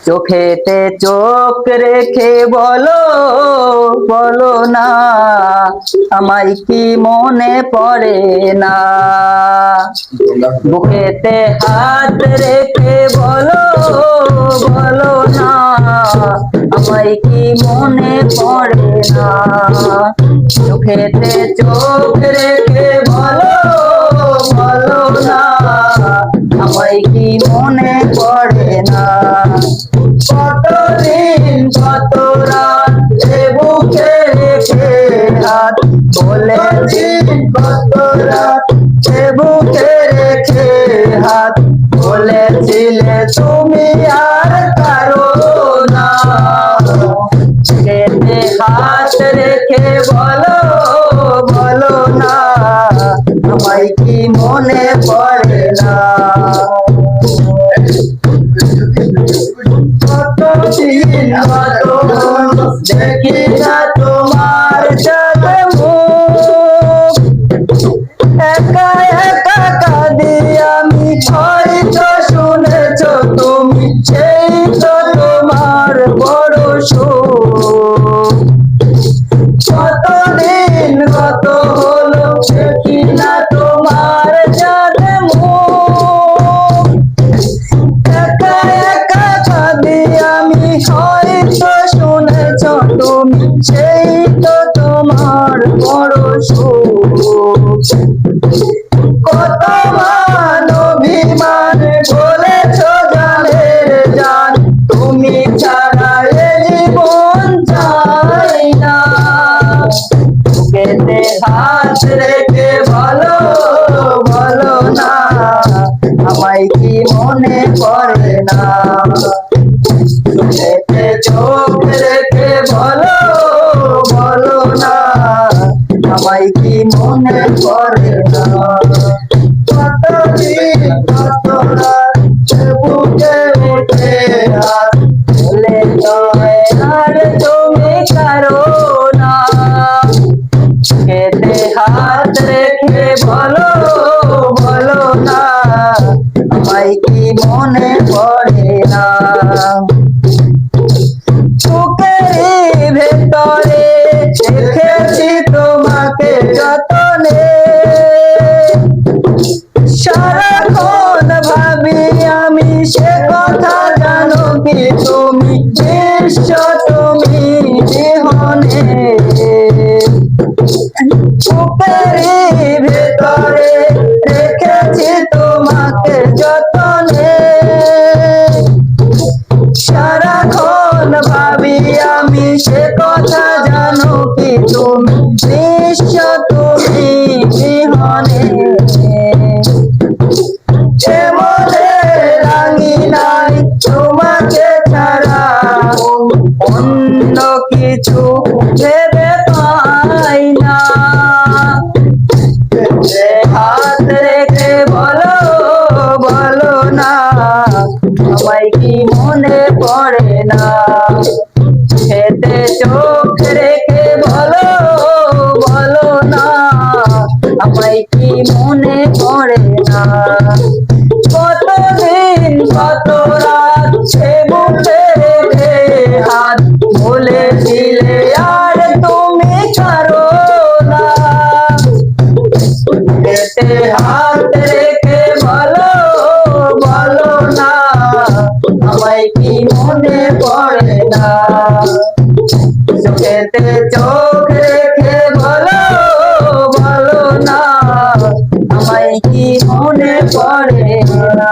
চোখেতে চোখ রেখে বলো বলো না, আমায় কি মনে পড়ে না। বুকেতে হাত রেখে বলো বলো না, আমায় কি মনে পড়ে না। চোখেতে চোখ রেখে বলো বলো না, আমায় কি মনে পড়ে না। কতদিন কত রাত এ বুকে রেখে হাত বলেছি, কত রাত এ বুকে রেখে হাত বলেছিলে তুমি আর কারো না। বুকেতে হাত রেখে বলো বলো না, আমায় কি মনে পড়ে না। কতদিন কতক্ষণ দেখি না তোমার সাথে মুখ, একা একা কাঁদি আমি, হয়তো শুনেছ তুমি, সেই তো তোমার বড় সুখ। কতদিন কত হলো দেখি না তোমার সাথে মুখ, একা একা কাঁদি আমি, হয়তো শুনেছ তুমি, সেই তো তোমার বড় সুখ। কত মান অভিমান বলেছ জানের জান, তুমি ছাড়া এ জীবন চাই না। বুকেতে হাত রেখে বলো বলো না, আমায় কি মনে পড়ে না। চোখেতে চোখ রেখে বলো বলো না, আমায় কি মনে পড়ে না। কতদিন কত রাত বুকে উঠে হাত বলে আর তুমি কারো না। চোখেতে হাত রেখে বলো বলো না, আমায় কি মনে পড়ে না। বুকের ভেতরে রেখেছি তোমাকে যতনে, সারাক্ষণ ভাবি আমি সে কথা, জানো কি তুমি, বিশ্ব তুমি বিহনে। বুকের ভেতরে রেখেছি তোমাকে যতনে, সারাক্ষণ ভাবি আমি সে কথা, জানো কি তুমি, বিশ্ব তুমি বিহনে। মনে রাঙি নাই তোমাকে ছাড়া, অন্য কিছু ভেবে পাই না। হাত রেখে বলো বলো না, আমায় কি মনে পড়ে না। চোখেতে চোখ রেখে বলো বলো না, আমায় কি মনে পড়ে না। কতদিন কত রাত সে বুকে রেখে হাত বলেছিলে আর তুমি ছাড়ো না। বুকেতে হাত রেখে বলো বলো না, আমায় কি মনে পড়ে না। চোখেতে চোখ রেখে বলো বলো না, আমায় কি মনে পড়ে না।